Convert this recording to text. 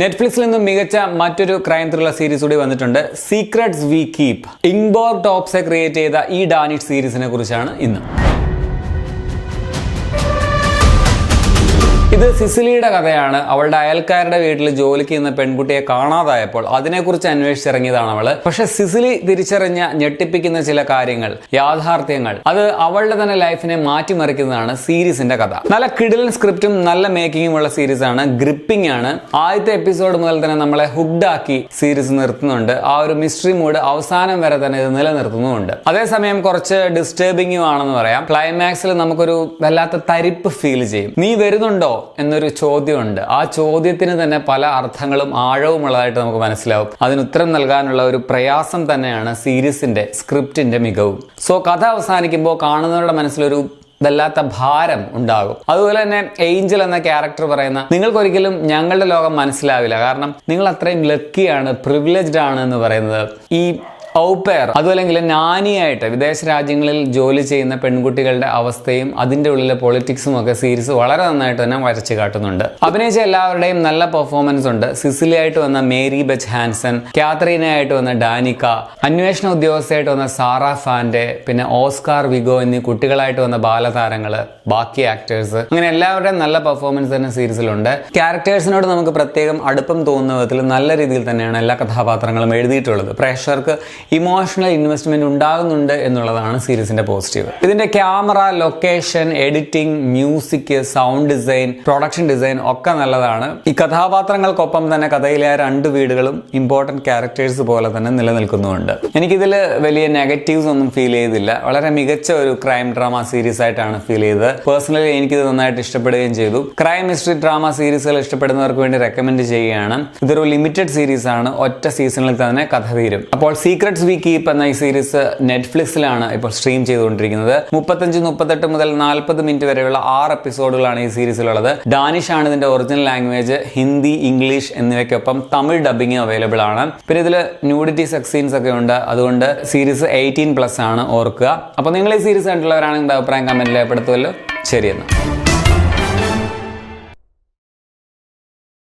നെറ്റ്ഫ്ലിക്സിൽ നിന്നും മികച്ച മറ്റൊരു ക്രൈം ത്രില്ലർ സീരീസ് കൂടി വന്നിട്ടുണ്ട്. Secrets we keep. Ingeborg Topsoe create ചെയ്ത ഈ ഡാനിഷ് സീരീസിനെ കുറിച്ചാണ് ഇന്ന്. ഇത് സിസിലിയുടെ കഥയാണ്. അവളുടെ അയൽക്കാരുടെ വീട്ടിൽ ജോലിക്ക് ചെയ്യുന്ന പെൺകുട്ടിയെ കാണാതായപ്പോൾ അതിനെക്കുറിച്ച് അന്വേഷിച്ചിറങ്ങിയതാണ് അവള്. പക്ഷെ സിസിലി തിരിച്ചറിഞ്ഞ ഞെട്ടിപ്പിക്കുന്ന ചില കാര്യങ്ങൾ, യാഥാർത്ഥ്യങ്ങൾ, അത് അവളുടെ തന്നെ ലൈഫിനെ മാറ്റിമറിക്കുന്നതാണ് സീരീസിന്റെ കഥ. നല്ല കിടിലൻ സ്ക്രിപ്റ്റും നല്ല മേക്കിങ്ങും ഉള്ള സീരീസാണ്. ഗ്രിപ്പിംഗ് ആണ്. ആദ്യത്തെ എപ്പിസോഡ് മുതൽ തന്നെ നമ്മളെ ഹുക്ഡ് ആക്കി സീരീസ് നിർത്തുന്നുണ്ട്. ആ ഒരു മിസ്റ്ററി മൂഡ് അവസാനം വരെ തന്നെ ഇത് നിലനിർത്തുന്നുമുണ്ട്. അതേസമയം കുറച്ച് ഡിസ്റ്റർബിംഗും ആണെന്ന് പറയാം. ക്ലൈമാക്സിൽ നമുക്കൊരു വല്ലാത്ത തരിപ്പ് ഫീൽ ചെയ്യും. നീ വരുന്നുണ്ടോ എന്നൊരു ചോദ്യമുണ്ട്. ആ ചോദ്യത്തിന് തന്നെ പല അർത്ഥങ്ങളും ആഴവും ഉള്ളതായിട്ട് നമുക്ക് മനസ്സിലാവും. അതിന് ഉത്തരം നൽകാനുള്ള ഒരു പ്രയാസം തന്നെയാണ് സീരീസിന്റെ സ്ക്രിപ്റ്റിന്റെ മികവും. സോ കഥ അവസാനിക്കുമ്പോൾ കാണുന്നവരുടെ മനസ്സിലൊരു വല്ലാത്ത ഭാരം ഉണ്ടാകും. അതുപോലെ തന്നെ ഏഞ്ചൽ എന്ന ക്യാരക്ടർ പറയുന്ന, നിങ്ങൾക്കൊരിക്കലും ഞങ്ങളുടെ ലോകം മനസ്സിലാവില്ല, കാരണം നിങ്ങൾ അത്രയും ലക്കിയാണ്, പ്രിവിലേജ്ഡ് ആണ് എന്ന് പറയുന്നത്. ഈ ഔപെയർ, അതുമല്ലെങ്കിൽ നാനിയായിട്ട് വിദേശ രാജ്യങ്ങളിൽ ജോലി ചെയ്യുന്ന പെൺകുട്ടികളുടെ അവസ്ഥയും അതിൻ്റെ ഉള്ളിലെ പൊളിറ്റിക്സും ഒക്കെ സീരീസ് വളരെ നന്നായിട്ട് തന്നെ വരച്ച് കാട്ടുന്നുണ്ട്. അഭിനയിച്ച എല്ലാവരുടെയും നല്ല പെർഫോമൻസ് ഉണ്ട്. സിസിലി ആയിട്ട് വന്ന മേരി ബെച്ച് ഹാൻസൺ, കാത്രീനയായിട്ട് വന്ന ഡാനിക്ക, അന്വേഷണ ഉദ്യോഗസ്ഥയായിട്ട് വന്ന സാറ ഫാൻഡെ, പിന്നെ ഓസ്കാർ വിഗോ എന്നീ കുട്ടികളായിട്ട് വന്ന ബാലതാരങ്ങള്, ബാക്കി ആക്ടേഴ്സ്, അങ്ങനെ എല്ലാവരുടെയും നല്ല പെർഫോമൻസ് തന്നെ സീരീസിലുണ്ട്. ക്യാരക്ടേഴ്സിനോട് നമുക്ക് പ്രത്യേകം അടുപ്പം തോന്നുന്ന വിധത്തിൽ നല്ല രീതിയിൽ തന്നെയാണ് എല്ലാ കഥാപാത്രങ്ങളും എഴുതിയിട്ടുള്ളത്. പ്രേക്ഷകർക്ക് ഇമോഷണൽ ഇൻവെസ്റ്റ്മെന്റ് ഉണ്ടാകുന്നുണ്ട് എന്നുള്ളതാണ് സീരീസിന്റെ പോസിറ്റീവ്. ഇതിന്റെ camera, location, editing, music, sound design, production design ഒക്കെ നല്ലതാണ്. ഈ കഥാപാത്രങ്ങൾക്കൊപ്പം തന്നെ കഥയിലെ ആ രണ്ട് വീടുകളും ഇമ്പോർട്ടന്റ് ക്യാരക്ടേഴ്സ് പോലെ തന്നെ നിലനിൽക്കുന്നുണ്ട്. എനിക്കിതിൽ വലിയ നെഗറ്റീവ്സ് ഒന്നും ഫീൽ ചെയ്തില്ല. വളരെ മികച്ച ഒരു ക്രൈം ഡ്രാമ സീരീസ് ആയിട്ടാണ് ഫീൽ ചെയ്തത്. പേഴ്സണലി എനിക്കിത് നന്നായിട്ട് ഇഷ്ടപ്പെടുകയും ചെയ്തു. ക്രൈം മിസ്റ്ററി ഡ്രാമ സീരീസുകൾ ഇഷ്ടപ്പെടുന്നവർക്ക് വേണ്ടി റെക്കമെൻഡ് ചെയ്യുകയാണ്. ഇതൊരു ലിമിറ്റഡ് സീരീസ് ആണ്. ഒറ്റ സീസണിൽ തന്നെ കഥ തീരും. അപ്പോൾ സീക്രട്സ് വി കീപ് എന്ന ഈ സീരീസ് നെറ്റ്ഫ്ലിക്സിലാണ് ഇപ്പോൾ സ്ട്രീം ചെയ്തുകൊണ്ടിരിക്കുന്നത്. 38 മുതൽ 40 മിനിറ്റ് വരെയുള്ള 6 എപ്പിസോഡുകളാണ് ഈ സീരീസിലുള്ളത്. ഡാനിഷ് ആണ് ഇതിന്റെ ഒറിജിനൽ ലാംഗ്വേജ്. ഹിന്ദി, ഇംഗ്ലീഷ് എന്നിവയ്ക്കൊപ്പം തമിഴ് ഡബിങ് അവൈലബിൾ ആണ്. പിന്നെ ഇതിൽ ന്യൂഡിറ്റി സെക്സ് സീൻസ് ഒക്കെ ഉണ്ട്. അതുകൊണ്ട് സീരീസ് 18+ ആണ്, ഓർക്കുക. അപ്പോൾ നിങ്ങൾ ഈ സീരീസ് കണ്ടുള്ളവരാണെങ്കിൽ അഭിപ്രായം കമന്റിൽ രേഖപ്പെടുത്തുമല്ലോ. ശരി എന്നാൽ.